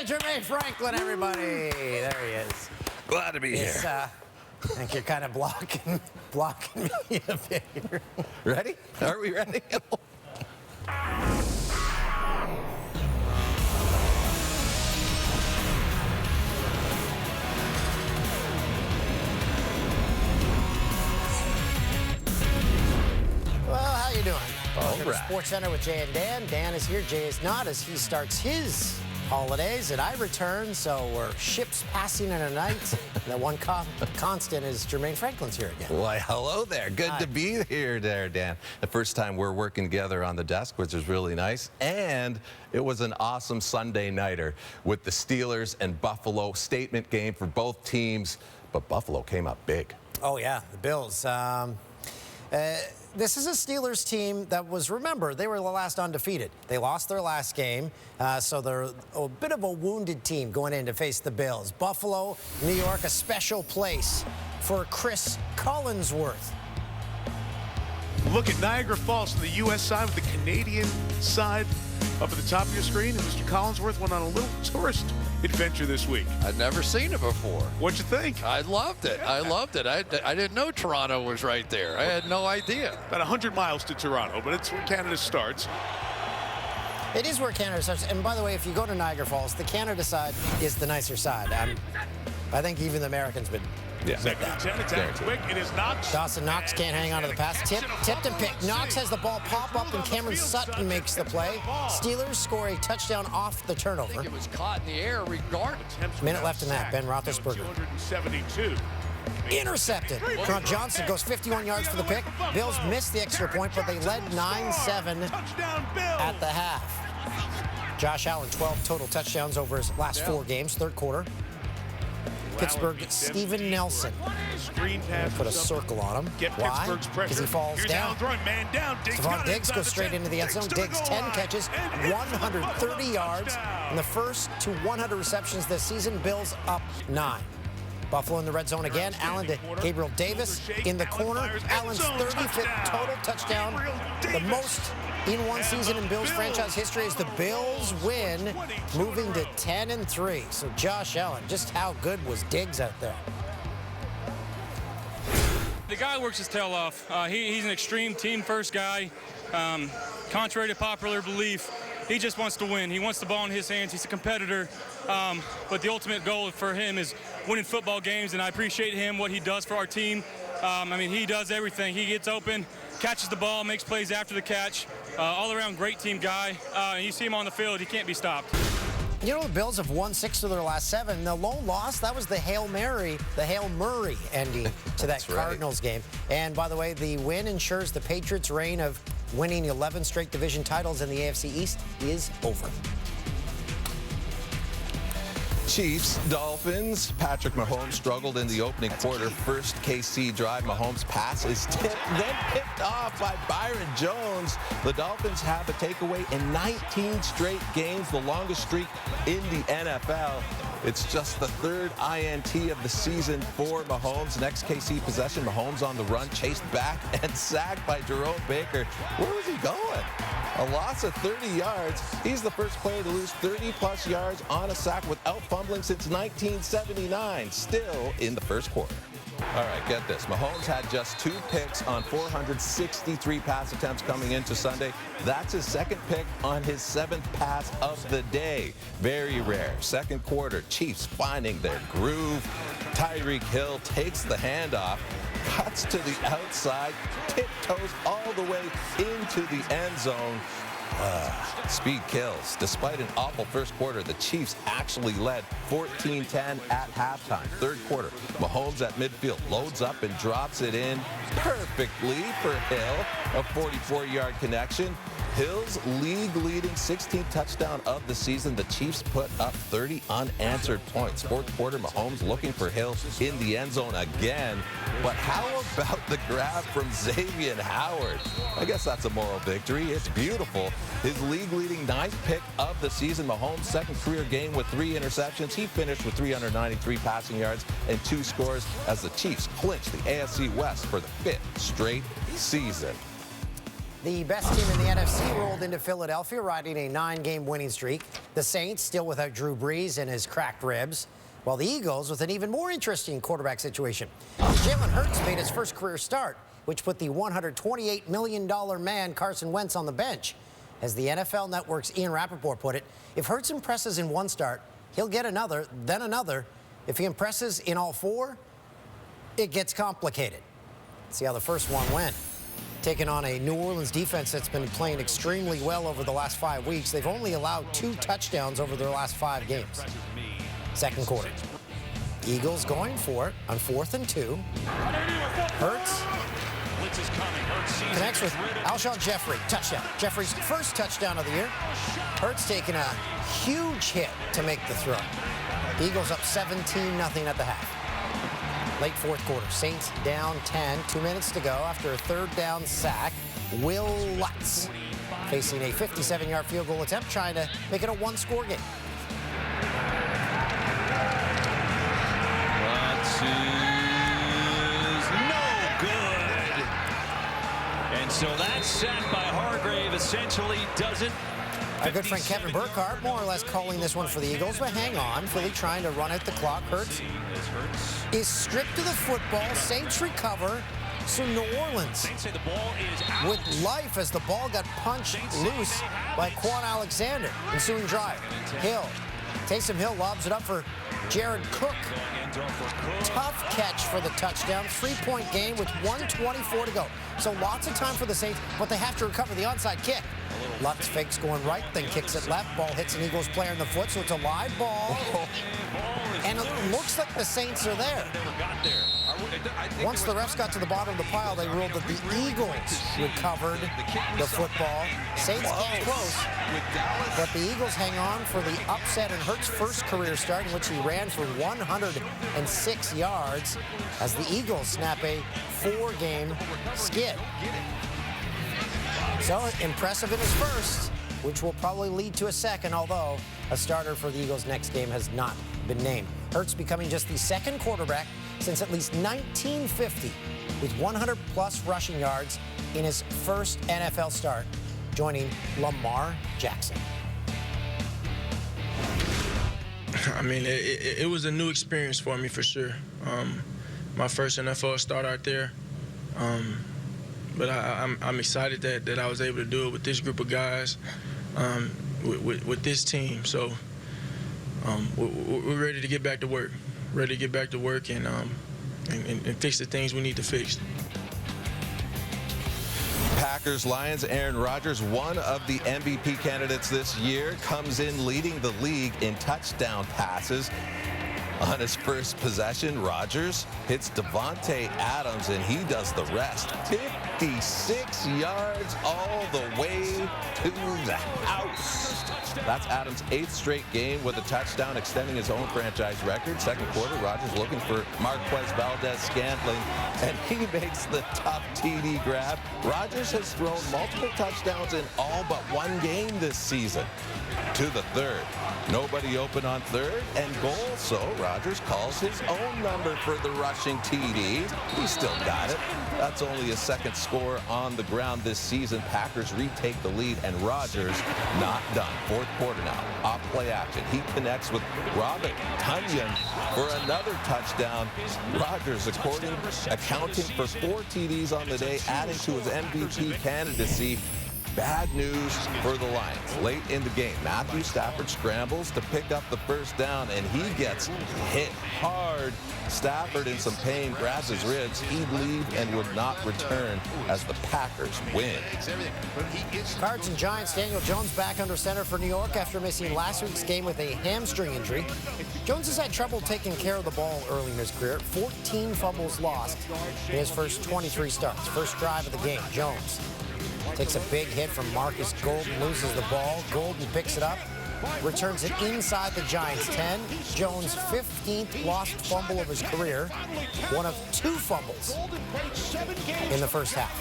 Dan and Jermain Franklin, everybody. There he is. Glad to be here. I think you're kind of blocking me a bit here. Ready? Are we ready? Well, how you doing? All Welcome to right. Sports Center with Jay and Dan. Dan is here. Jay is not, as he starts his holidays, and I return, so we're ships passing in a night. And the one constant is Jermain Franklin's here again. Why, hello there. Good Hi. to be here there, Dan. The first time we're working together on the desk, which is really nice. And it was an awesome Sunday nighter with the Steelers and Buffalo. Statement game for both teams, but Buffalo came up big. Oh, yeah, the Bills. This is a Steelers team that was, remember, they were the last undefeated. They lost their last game, so they're a bit of a wounded team going in to face the Bills. Buffalo, New York, a special place for Chris Collinsworth. Look at Niagara Falls on the U.S. side with the Canadian side up at the top of your screen. And Mr. Collinsworth went on a little tourist adventure this week. I'd never seen it before. What'd you think? I loved it. I loved it. I didn't know Toronto was right there. I had no idea. About 100 miles to Toronto, but it's where Canada starts. It is where Canada starts. And by the way, if you go to Niagara Falls, the Canada side is the nicer side. I think even the Americans would. Yeah. Second and 10, attack quick. It is Knox. Dawson Knox can't hang on to the pass. Tipped and picked. Knox has the ball pop up, and Cameron Sutton makes the play. Steelers score a touchdown off the I turnover. think it was caught in the air regardless. Minute left in that. Ben Roethlisberger. 272. Intercepted. Trent Johnson goes 51 yards for the pick. Bills missed the extra point, but they led 9-7 Touchdown, Bill. at the half. Josh Allen, 12 total touchdowns over his last 4 games, third quarter. Pittsburgh, Steven Nelson. Screen pass. Put a circle on him. Get Why? Pittsburgh's pressure. Because he falls Here's down. Allen throwing, man down. Stephon Diggs goes straight into the end zone. Diggs 10 catches, 130 yards. In the first to 100 receptions this season, Bills up 9. Buffalo in the red zone again. Allen to Gabriel Davis in the corner. Allen's 35th total touchdown. The most in one season in Bills franchise history as the Bills win, moving to 10-3. So Josh Allen, just how good was Diggs out there? The guy works his tail off. He's an extreme team-first guy. Contrary to popular belief, he just wants to win. He wants the ball in his hands. He's a competitor. But the ultimate goal for him is winning football games, and I appreciate him, what he does for our team. I mean, he does everything. He gets open, catches the ball, makes plays after the catch. All-around great team guy. You see him on the field, he can't be stopped. You know, the Bills have won 6 of their last 7. The lone loss, that was the Hail Murray ending to that right. Cardinals game. And by the way, the win ensures the Patriots' reign of winning 11 straight division titles in the AFC East is over. Chiefs, Dolphins. Patrick Mahomes struggled in the opening quarter. First KC drive, Mahomes' pass is tipped, then picked off by Byron Jones. The Dolphins have a takeaway in 19 straight games, the longest streak in the NFL. It's just the 3rd INT of the season for Mahomes. Next KC possession, Mahomes on the run, chased back and sacked by Jerome Baker. Where was he going? A loss of 30 yards. He's the first player to lose 30-plus yards on a sack without fumbling since 1979, still in the first quarter. All right, get this. Mahomes had just 2 picks on 463 pass attempts coming into Sunday. That's his 2nd pick on his 7th pass of the day. Very rare. Second quarter, Chiefs finding their groove. Tyreek Hill takes the handoff, cuts to the outside, tiptoes all the way into the end zone. Speed kills. Despite an awful first quarter, the Chiefs actually led 14-10 at halftime. Third quarter, Mahomes at midfield loads up and drops it in perfectly for Hill. A 44-yard connection. Hill's league-leading 16th touchdown of the season. The Chiefs put up 30 unanswered points. Fourth quarter, Mahomes looking for Hill in the end zone again. But how about the grab from Xavier Howard? I guess that's a moral victory. It's beautiful. His league-leading 9th pick of the season. Mahomes' 2nd career game with 3 interceptions. He finished with 393 passing yards and 2 scores as the Chiefs clinch the AFC West for the 5th straight season. The best team in the NFC rolled into Philadelphia, riding a 9-game winning streak. The Saints still without Drew Brees and his cracked ribs, while the Eagles with an even more interesting quarterback situation. Jalen Hurts made his first career start, which put the $128 million man Carson Wentz on the bench. As the NFL Network's Ian Rappaport put it, if Hurts impresses in one start, he'll get another, then another. If he impresses in all four, it gets complicated. Let's see how the first one went. Taking on a New Orleans defense that's been playing extremely well over the last 5 weeks. They've only allowed 2 touchdowns over their last 5 games. Second quarter. Eagles going for it on 4th and 2. Hurts connects with Alshon Jeffrey. Touchdown. Jeffrey's first touchdown of the year. Hurts taking a huge hit to make the throw. Eagles up 17-0 at the half. Late fourth quarter. Saints down 10. 2 minutes to go after a third down sack. Will Lutz facing a 57-yard field goal attempt, trying to make it a 1-score game. So that sack by Hargrave essentially does it. Our good friend Kevin Burkhardt more or less calling this one for the Eagles, but hang on. Philly trying to run out the clock. Hurts is stripped of the football. Saints recover. So New Orleans with life as the ball got punched loose by Quan Alexander. Ensuing drive. Hill. Taysom Hill lobs it up for Jared Cook. Tough catch for the touchdown. 3-point game with 1:24 to go. So lots of time for the Saints, but they have to recover the onside kick. Lutz fakes going right, then kicks it left. Ball hits an Eagles player in the foot, so it's a live ball. And it looks like the Saints are there. Once the refs got to the bottom of the pile, they ruled that the Eagles recovered the football. Saints get close, but the Eagles hang on for the upset in Hurts' first career start, in which he ran for 106 yards, as the Eagles snap a 4-game skid. So impressive in his first, which will probably lead to a second, although a starter for the Eagles' next game has not been named. Hurts becoming just the second quarterback since at least 1950 with 100-plus rushing yards in his first NFL start, joining Lamar Jackson. I mean, it was a new experience for me for sure. My first NFL start out there. But I'm excited that I was able to do it with this group of guys, with this team. So we're ready to get back to work. Ready to get back to work and fix the things we need to fix. Packers Lions, Aaron Rodgers, one of the MVP candidates this year, comes in leading the league in touchdown passes. On his first possession, Rodgers hits Devontae Adams, and he does the rest. 56 yards all the way to the house. That's Adams' 8th straight game with a touchdown, extending his own franchise record. Second quarter, Rodgers looking for Marquez Valdez-Scantling, and he makes the tough TD grab. Rodgers has thrown multiple touchdowns in all but one game this season. To the third. Nobody open on third and goal, so Rodgers calls his own number for the rushing TD. He still got it. That's only his second score on the ground this season. Packers retake the lead, and Rodgers not done. Fourth quarter now. Off play action. He connects with Robert Tonyan for another touchdown. Rodgers accounting for 4 TDs on the day, adding to his MVP candidacy. Bad news for the Lions. Late in the game, Matthew Stafford scrambles to pick up the first down, and he gets hit hard. Stafford, in some pain, grabs his ribs. He'd leave and would not return as the Packers win. Cards and Giants, Daniel Jones back under center for New York after missing last week's game with a hamstring injury. Jones has had trouble taking care of the ball early in his career. 14 fumbles lost in his first 23 starts. First drive of the game, Jones takes a big hit from Marcus Golden, loses the ball. Golden picks it up, returns it inside the Giants' 10. Jones' 15th lost fumble of his career, one of 2 fumbles in the first half.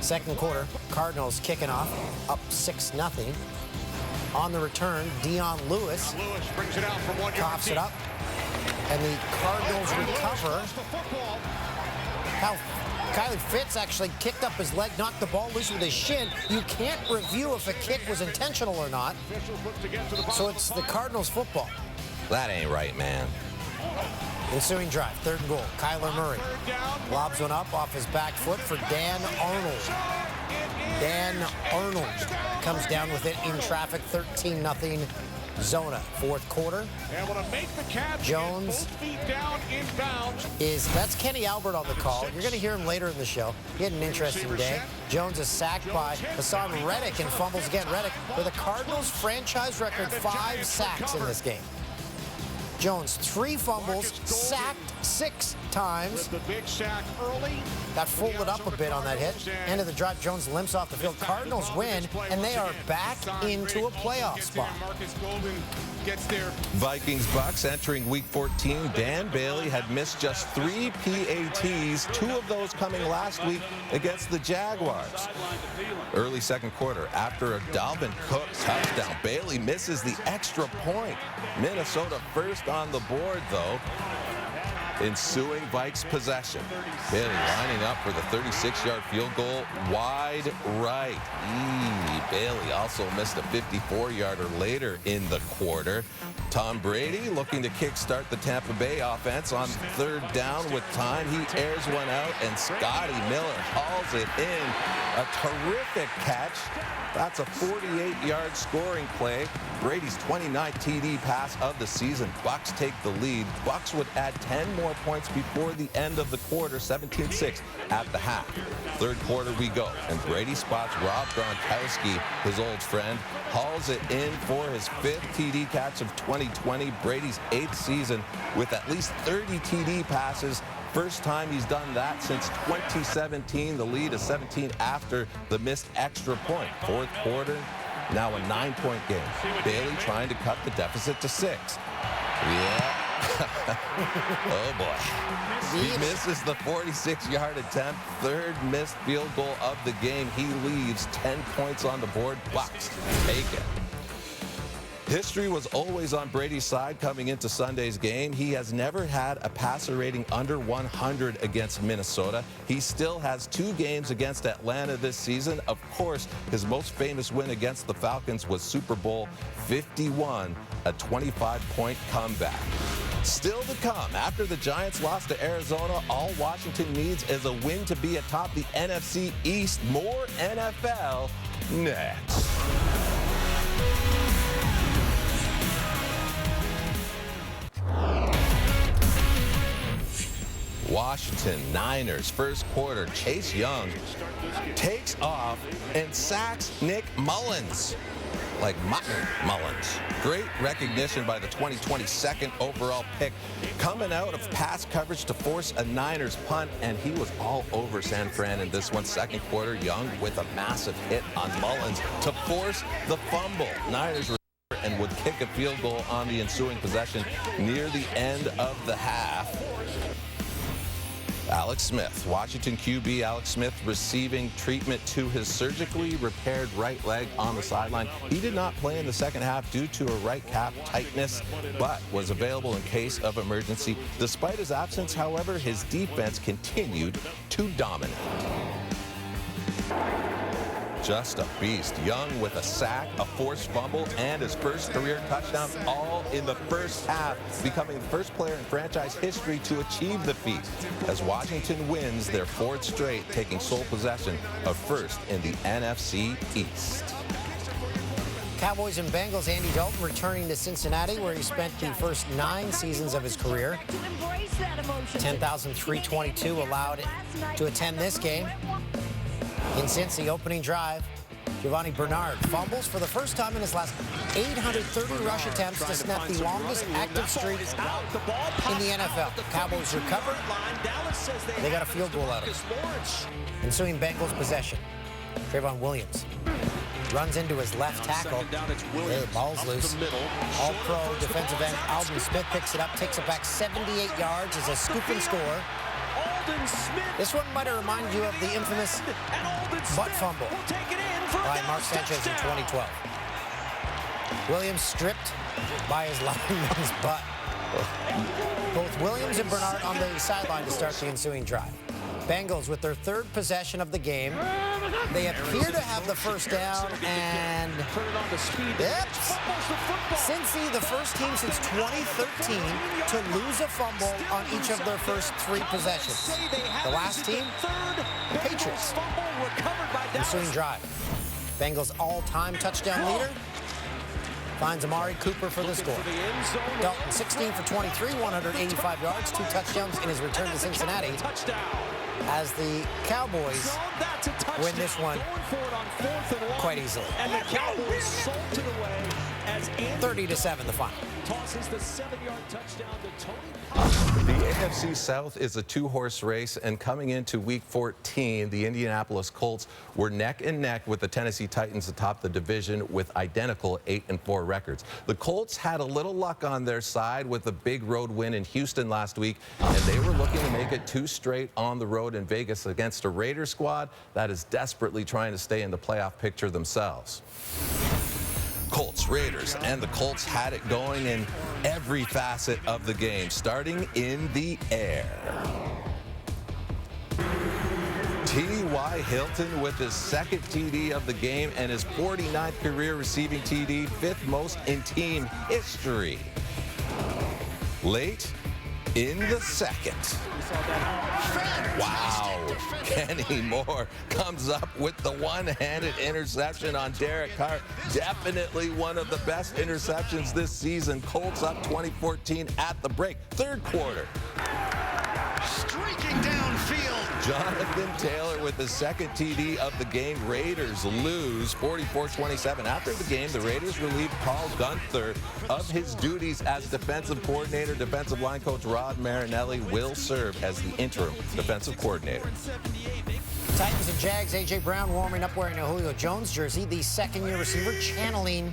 Second quarter, Cardinals kicking off, up 6-0. On the return, Dion Lewis coughs it up, and the Cardinals recover. How Kylie Fitz actually kicked up his leg, knocked the ball loose with his shin. You can't review if a kick was intentional or not. So it's the Cardinals football. That ain't right, man. Ensuing drive, 3rd and goal. Kyler Murray lobs one up off his back foot for Dan Arnold. Dan Arnold comes down with it in traffic, 13-0 Zona. 4th quarter. Jones that's Kenny Albert on the call. You're going to hear him later in the show. He had an interesting day. Jones is sacked by Hassan Reddick and fumbles again. Reddick with a Cardinals franchise record 5 sacks in this game. Jones, 3 fumbles, sacked 6 times. Got folded up a bit on that hit. End of the drive, Jones limps off the field. Cardinals win, and they are back into a playoff spot. Vikings-Bucks entering Week 14. Dan Bailey had missed just 3 PATs, 2 of those coming last week against the Jaguars. Early 2nd quarter, after a Dalvin Cook touchdown, Bailey misses the extra point. Minnesota first on the board, though. Ensuing Vikes possession. Bailey lining up for the 36-yard field goal wide right. Bailey also missed a 54-yarder later in the quarter. Tom Brady looking to kickstart the Tampa Bay offense on 3rd down with time. He airs one out, and Scotty Miller hauls it in. A terrific catch. That's a 48-yard scoring play. Brady's 29th TD pass of the season. Bucks take the lead. Bucks would add 10 more points before the end of the quarter, 17-6 at the half. 3rd quarter we go, and Brady spots Rob Gronkowski, his old friend, hauls it in for his 5th TD catch of 2020. Brady's 8th season with at least 30 TD passes. First time he's done that since 2017. The lead is 17 after the missed extra point. 4th quarter, now a 9-point game. Bailey trying to cut the deficit to 6. Yeah. Oh, boy. He misses the 46-yard attempt. 3rd missed field goal of the game. He leaves 10 points on the board. Bucks take it. History was always on Brady's side coming into Sunday's game. He has never had a passer rating under 100 against Minnesota. He still has 2 games against Atlanta this season. Of course, his most famous win against the Falcons was Super Bowl 51, a 25-point comeback. Still to come, after the Giants lost to Arizona, all Washington needs is a win to be atop the NFC East. More NFL next. Washington Niners, 1st quarter, Chase Young takes off and sacks Nick Mullins. Like Mutton Mullins. Great recognition by the 2020 2nd overall pick. Coming out of pass coverage to force a Niners punt, and he was all over San Fran in this one. 2nd quarter, Young with a massive hit on Mullins to force the fumble. Niners and would kick a field goal on the ensuing possession near the end of the half. Alex Smith, Washington QB Alex Smith receiving treatment to his surgically repaired right leg on the sideline. He did not play in the 2nd half due to a right calf tightness, but was available in case of emergency. Despite his absence, however, his defense continued to dominate. Just a beast. Young with a sack, a forced fumble, and his first career touchdown, all in the 1st half, becoming the first player in franchise history to achieve the feat, as Washington wins their 4th straight, taking sole possession of 1st in the NFC East. Cowboys and Bengals, Andy Dalton returning to Cincinnati, where he spent the first 9 seasons of his career. 10,322 allowed to attend this game. In Cincy, opening drive, Giovanni Bernard fumbles for the first time in his last 830 rush attempts to snap the longest active streak in the NFL. Cowboys recover. They got a field goal out of it. Ensuing Bengals possession. Trayvon Williams runs into his left tackle. The ball's loose. All-pro defensive end Alden Smith picks it up, takes it back 78 yards as a scoop and score. This one might have reminded you of the infamous butt fumble by Mark Sanchez in 2012. Williams stripped by his lineman's butt. Both Williams and Bernard on the sideline to start the ensuing drive. Bengals with their third possession of the game. They appear to have the first down, and yep, Cincy, the first team since 2013 to lose a fumble on each of their first 3 possessions. The last team, Patriots. Ensuing drive. Bengals all-time touchdown leader finds Amari Cooper for the score. Dalton 16 for 23, 185 yards, 2 touchdowns in his return to Cincinnati, as the Cowboys win this one quite easily. And the Cowboys salted away as 30-7 the final. tosses the 7-yard touchdown to Tony. The AFC South is a 2-horse race, and coming into Week 14, the Indianapolis Colts were neck and neck with the Tennessee Titans atop the division with identical 8-4 records. The Colts had a little luck on their side with a big road win in Houston last week, and they were looking to make it 2 straight on the road in Vegas against a Raiders squad that is desperately trying to stay in the playoff picture themselves. Colts, Raiders, and the Colts had it going in every facet of the game, starting in the air. T.Y. Hilton with his 2nd TD of the game and his 49th career receiving TD, 5th most in team history. Late in the 2nd. Wow. Kenny Moore comes up with the one-handed interception on Derek Carr. Definitely one of the best interceptions this season. Colts up 2014 at the break. 3rd quarter. Streaking downfield. Jonathan Taylor with the 2nd TD of the game. Raiders lose 44-27. After the game, the Raiders relieved Paul Gunther of his duties as defensive coordinator. Defensive line coach Rod Marinelli will serve as the interim defensive coordinator. Titans and Jags, A.J. Brown warming up wearing a Julio Jones jersey. The 2nd-year receiver channeling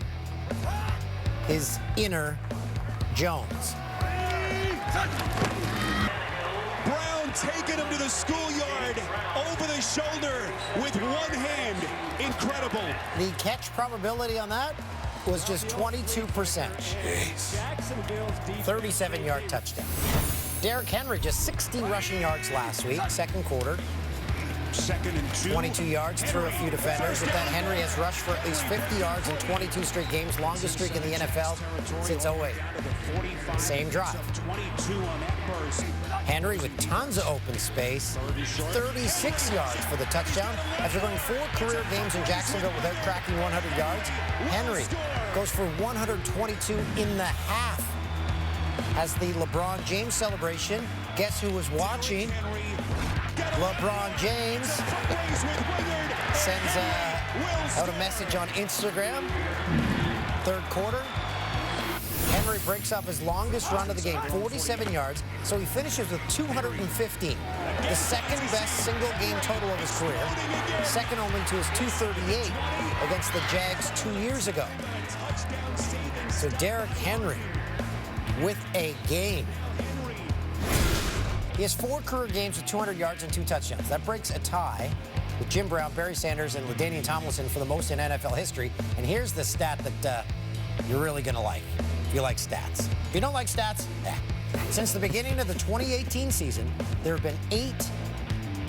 his inner Jones. Brown taking him to the schoolyard over the shoulder with one hand. Incredible. The catch probability on that was just 22%. 37-yard touchdown. Derrick Henry just 60 rushing yards last week, 2nd quarter. 2nd and 2. 22 yards through a few defenders. With that, Henry has rushed for at least 50 yards in 22 straight games, longest streak in the NFL since 08. Same drive. Henry with tons of open space, 36 yards for the touchdown. After going 4 career games in Jacksonville without cracking 100 yards, Henry goes for 122 in the half. As the LeBron James celebration, guess who was watching? LeBron James sends out a message on Instagram. 3rd quarter. Henry breaks up his longest run of the game, 47 yards, so he finishes with 215. The 2nd best single game total of his career, 2nd only to his 238 against the Jags 2 years ago. So Derrick Henry with a game. He has 4 career games with 200 yards and 2 touchdowns. That breaks a tie with Jim Brown, Barry Sanders, and LaDainian Tomlinson for the most in NFL history. And here's the stat that you're really going to like if you like stats. If you don't like stats, since the beginning of the 2018 season, there have been 8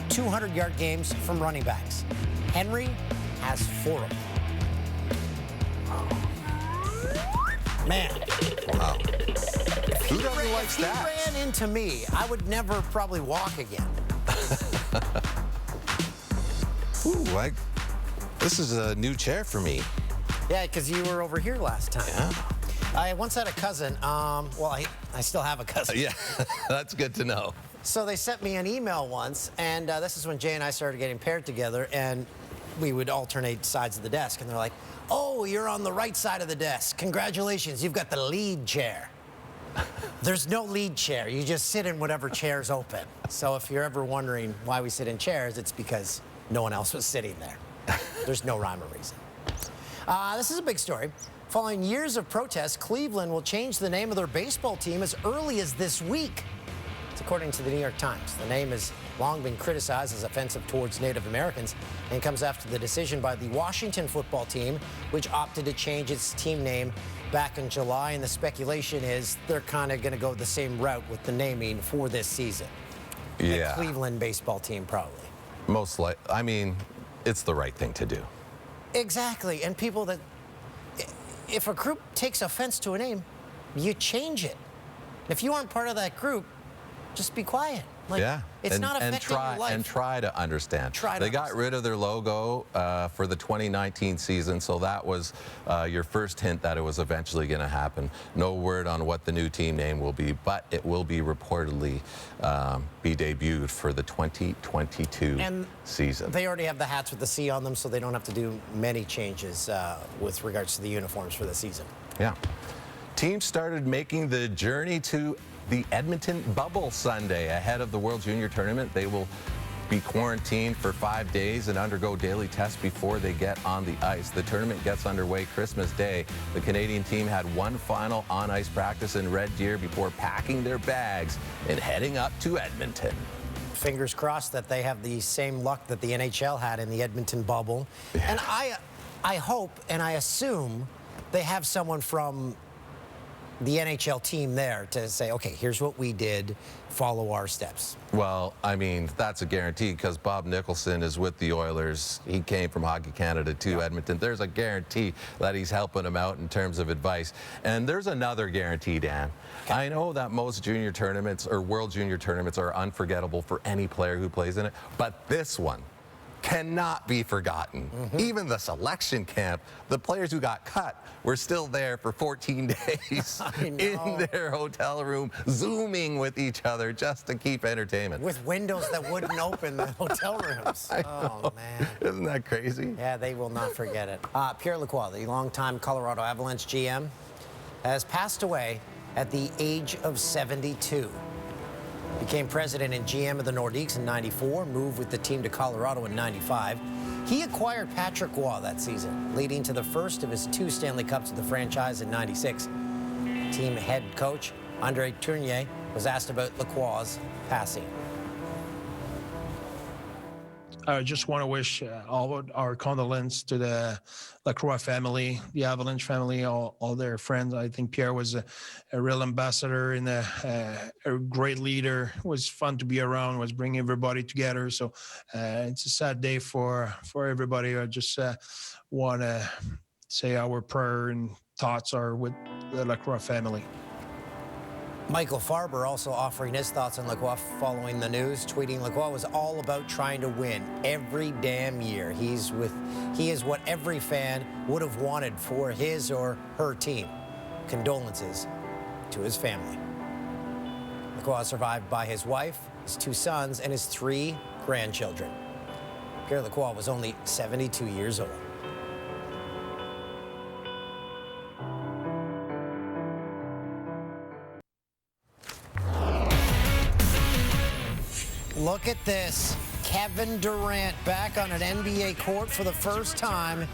200-yard games from running backs. Henry has 4 of them. Man. Wow. Who doesn't like If stats? he ran into me, I would never probably walk again. Ooh, this is a new chair for me. Yeah, because you were over here last time. Yeah. I once had a cousin. Well, I still have a cousin. Yeah, that's good to know. So they sent me an email once, and this is when Jay and I started getting paired together, and we would alternate sides of the desk. And they're like, "Oh, you're on the right side of the desk. Congratulations, you've got the lead chair." There's no lead chair. You just sit in whatever chair's open. So if you're ever wondering why we sit in chairs, it's because no one else was sitting there. There's no rhyme or reason. This is a big story. Following years of protests, Cleveland will change the name of their baseball team as early as this week. It's according to the New York Times. The name has long been criticized as offensive towards Native Americans and comes after the decision by the Washington football team, which opted to change its team name back in July. And the speculation is they're kind of going to go the same route with the naming for this season. Yeah. The Cleveland baseball team, probably. Most like, I mean, it's the right thing to do. Exactly. And people that, if a group takes offense to a name, you change it. If you aren't part of that group, just be quiet. Like, Yeah, it's not affecting your life. And try to understand. They got rid of their logo for the 2019 season, so that was your first hint that it was eventually going to happen. No word on what the new team name will be, but it will be reportedly be debuted for the 2022 season. They already have the hats with the C on them, so they don't have to do many changes with regards to the uniforms for the season. Yeah. Teams started making the journey to the Edmonton Bubble Sunday ahead of the World Junior Tournament. They will be quarantined for 5 days and undergo daily tests before they get on the ice. The tournament gets underway Christmas Day. The Canadian team had one final on-ice practice in Red Deer before packing their bags and heading up to Edmonton. Fingers crossed that they have the same luck that the NHL had in the Edmonton bubble. Yeah. And I hope and I assume they have someone from the NHL team there to say, okay, here's what we did, follow our steps. Well, I mean, that's a guarantee because Bob Nicholson is with the Oilers. He came from Hockey Canada to Edmonton. There's a guarantee that he's helping them out in terms of advice. And there's another guarantee, Dan. I know that most junior tournaments or World Junior tournaments are unforgettable for any player who plays in it, but this one cannot be forgotten. Even the selection camp, the players who got cut were still there for 14 days in their hotel room, Zooming with each other just to keep entertainment. With windows that wouldn't open the hotel rooms. Oh, man. Isn't that crazy? Yeah, they will not forget it. Pierre Lacroix, the longtime Colorado Avalanche GM, has passed away at the age of 72. Became president and GM of the Nordiques in '94, moved with the team to Colorado in '95. He acquired Patrick Roy that season, leading to the first of his 2 Stanley Cups with the franchise in '96. Team head coach Andre Tournier was asked about Lacroix's passing. I just want to wish all our condolences to the Lacroix family, the Avalanche family, all their friends. I think Pierre was a real ambassador and a great leader. It was fun to be around, was bringing everybody together. So it's a sad day for everybody. I just want to say our prayer and thoughts are with the Lacroix family. Michael Farber also offering his thoughts on Lacroix following the news, tweeting, Lacroix was all about trying to win every damn year. He is what every fan would have wanted for his or her team. Condolences to his family. Lacroix survived by his wife, his 2 sons, and his 3 grandchildren. Pierre Lacroix was only 72 years old. Look at this. Kevin Durant back on an NBA court for the first time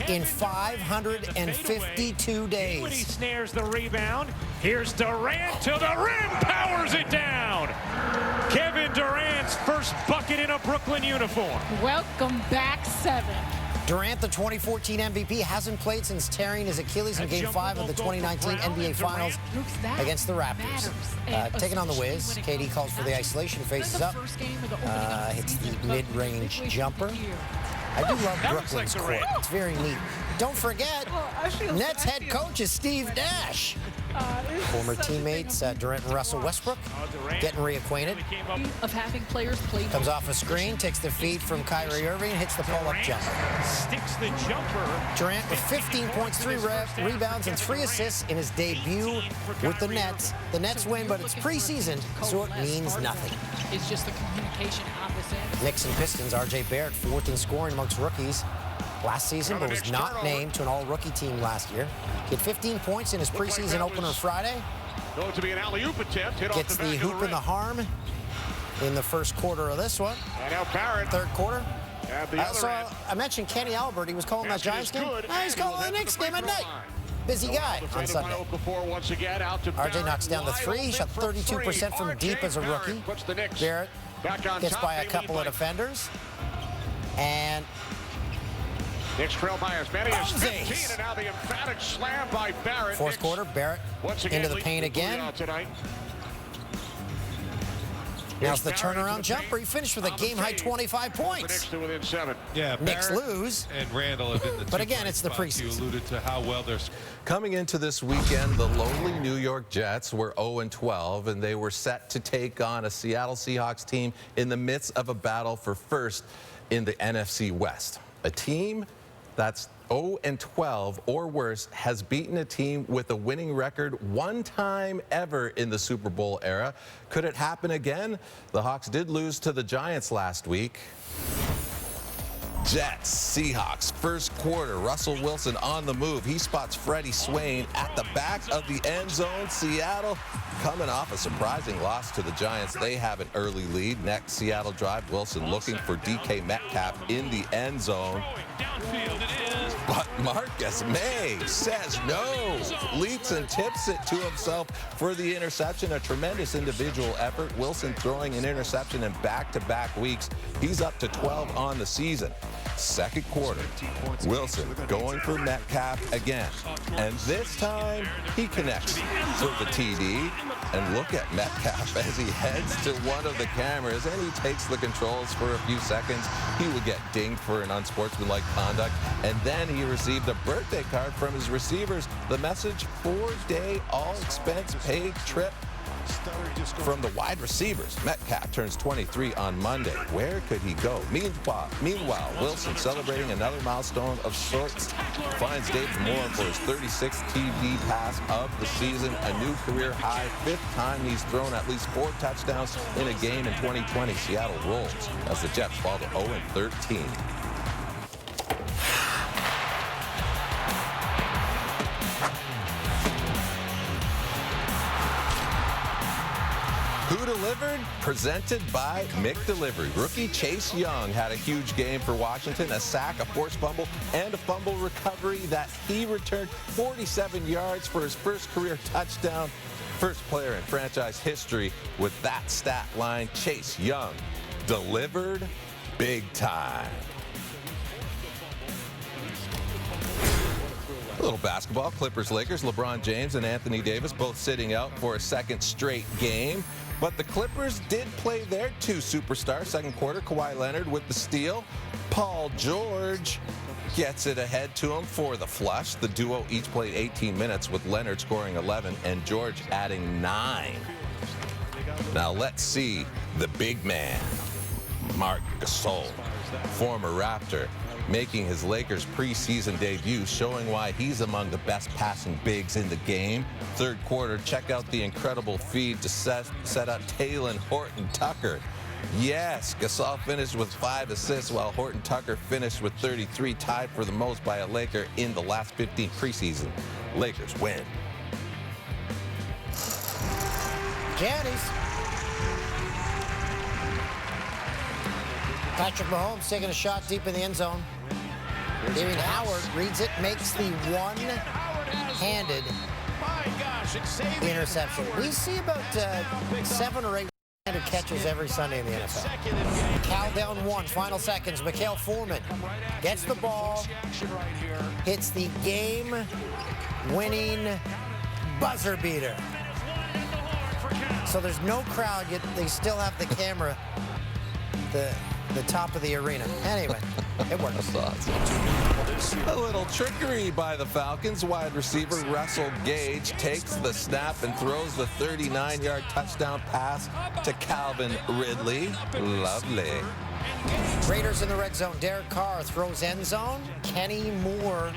in 552 days. He snares the rebound. Here's Durant to the rim, powers it down. Kevin Durant's first bucket in a Brooklyn uniform. Welcome back, 7. Durant, the 2014 MVP, hasn't played since tearing his Achilles in Game 5 of the 2019 NBA Finals against the Raptors. Taking on the Wiz, KD calls for the isolation, faces up, hits the mid-range jumper. I do love Brooklyn's court. It's very neat. Don't forget, Nets head coach is Steve Nash. Former teammates Durant and Russell Westbrook getting reacquainted. Of having players play. Comes off a screen, takes the feed from Kyrie Irving, and hits the pull-up jumper. Sticks the jumper. Durant with 15 points, 3 rebounds, and 3 assists in his debut with the Nets. The Nets win, but it's preseason, so it means nothing. It's just the communication on this end. Knicks and Pistons, R.J. Barrett, 4th in scoring amongst rookies last season, but was not named to an all-rookie team last year. He had 15 points in his preseason opener Friday. Going to be an alley-oop attempt. Gets the hoop and the harm in the first quarter of this one. And now Barrett. 3rd quarter. So I mentioned Kenny Albert. He was calling that Giants game. He's calling the Knicks game at night. Busy guy on Sunday. RJ knocks down the 3. He shot 32% from deep as a rookie. Barrett gets by a couple of defenders. And Knicks trail by as many as 15, and now the emphatic slam by Barrett. 4th quarter, Barrett into the paint again. Now's the turnaround jumper. He finished with a game-high 25 points. Within 7. Yeah, Knicks lose. And Randall have been the But again, it's the preseason. You alluded to how well they're. Coming into this weekend, the lowly New York Jets were 0-12, and they were set to take on a Seattle Seahawks team in the midst of a battle for first in the NFC West. A team that's 0-12 or worse has beaten a team with a winning record one time ever in the Super Bowl era. Could it happen again? The Hawks did lose to the Giants last week. Jets, Seahawks, first quarter. Russell Wilson on the move. He spots Freddie Swain at the back of the end zone. Seattle coming off a surprising loss to the Giants. They have an early lead. Next Seattle drive. Wilson looking for DK Metcalf in the end zone. But Marcus May says no. Leaps and tips it to himself for the interception. A tremendous individual effort. Wilson throwing an interception in back-to-back weeks. He's up to 12 on the season. Second quarter, Wilson going for Metcalf again. And this time, he connects for the TD. And look at Metcalf as he heads to one of the cameras and he takes the controls for a few seconds. He would get dinged for an unsportsmanlike conduct. And then he received a birthday card from his receivers. The message, 4-day all-expense-paid trip from the wide receivers. Metcalf turns 23 on Monday. Where could he go? Meanwhile, Wilson celebrating another milestone of sorts. Finds Dave Moore for his 36th TD pass of the season. A new career high. 5th time he's thrown at least 4 touchdowns in a game in 2020. Seattle rolls as the Jets fall to 0-13. Who delivered? Presented by McDelivery. Rookie Chase Young had a huge game for Washington, a sack, a forced fumble, and a fumble recovery that he returned 47 yards for his first career touchdown. First player in franchise history with that stat line. Chase Young delivered big time. A little basketball. Clippers, Lakers, LeBron James and Anthony Davis both sitting out for a second straight game. But the Clippers did play their 2 superstars. Second quarter, Kawhi Leonard with the steal. Paul George gets it ahead to him for the flush. The duo each played 18 minutes with Leonard scoring 11 and George adding 9. Now let's see the big man, Marc Gasol, former Raptor, making his Lakers preseason debut, showing why he's among the best passing bigs in the game. Third quarter, check out the incredible feed to set up Talen Horton-Tucker. Yes, Gasol finished with 5 assists while Horton-Tucker finished with 33, tied for the most by a Laker in the last 15 preseason. Lakers win. Giannis. Patrick Mahomes taking a shot deep in the end zone. David Howard reads it, makes the one-handed interception. We see about 7 or 8 one-handed catches every Sunday in the NFL. Cal down 1, final seconds. Mikael Foreman gets the ball, hits the game-winning buzzer beater. So there's no crowd, yet they still have the camera, the top of the arena. Anyway, it works. A little trickery by the Falcons. Wide receiver Russell Gage takes the snap and throws the 39-yard touchdown pass to Calvin Ridley. Lovely. Raiders in the red zone. Derek Carr throws end zone. Kenny Moore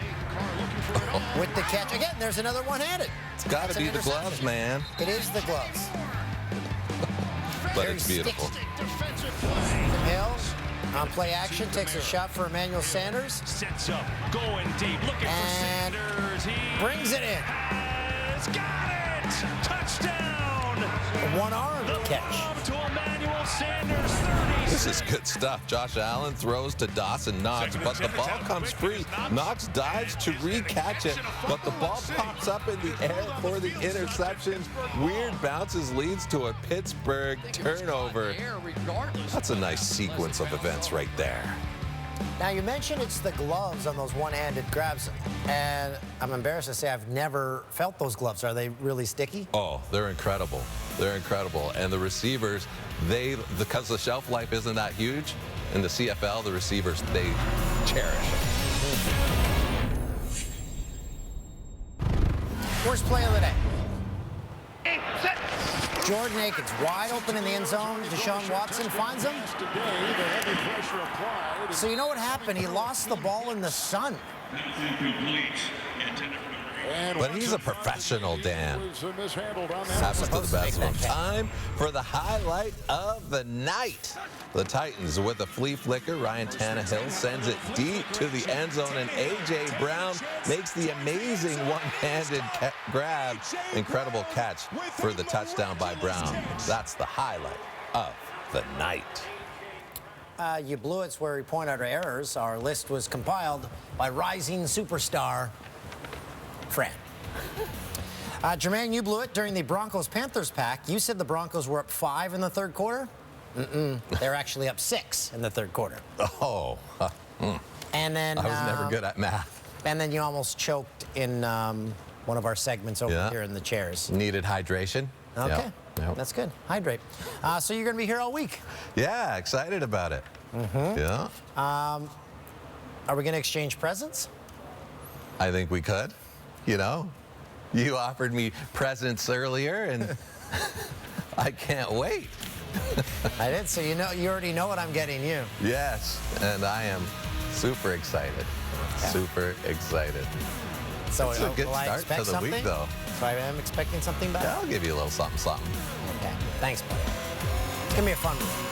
with the catch. Again, there's another one-handed. It's got to be the gloves, man. It is the gloves. But it's beautiful. Hill on play action takes a shot for Emmanuel Sanders. Sets up, going deep, looking for Sanders. He brings it in. Has got it! Touchdown! A one-armed catch. To Emmanuel Sanders, 30. This is good stuff. Josh Allen throws to Dawson Knox, but the ball comes free. Knox dives to re-catch it, but the ball pops up in the air for the interception. Weird bounces leads to a Pittsburgh turnover. That's a nice sequence of events right there. Now, you mentioned it's the gloves on those one-handed grabs, and I'm embarrassed to say I've never felt those gloves. Are they really sticky? Oh, they're incredible. They're incredible. And the receivers, because the shelf life isn't that huge, in the CFL, the receivers, they cherish them. Worst play of the day. Jordan Akins wide open in the end zone. Deshaun Watson finds him. So you know what happened? He lost the ball in the sun. But he's a professional, Dan. Happens to the best of them. Time for the highlight of the night. The Titans with a flea flicker. Ryan Tannehill sends it deep to the end zone, and A.J. Brown makes the amazing one-handed grab. Incredible catch for the touchdown by Brown. That's the highlight of the night. You blew it's where we point out our errors. Our list was compiled by rising superstar Fran. Jermaine, you blew it during the Broncos-Panthers pack. You said the Broncos were up 5 in the third quarter. They're actually up 6 in the third quarter. Oh. And then I was never good at math. And then you almost choked in one of our segments over here in the chairs. Needed hydration. Okay. Yep. That's good. Hydrate. So you're going to be here all week. Yeah, excited about it. Yeah. Are we going to exchange presents? I think we could. You know, you offered me presents earlier, and I can't wait. I did, so you already know what I'm getting you. Yes, and I am super excited. Yeah. Super excited. So it's a good start to the week, though. So I am expecting something back? Yeah, I'll give you a little something, something. Okay, thanks, buddy. It's going to be a fun one.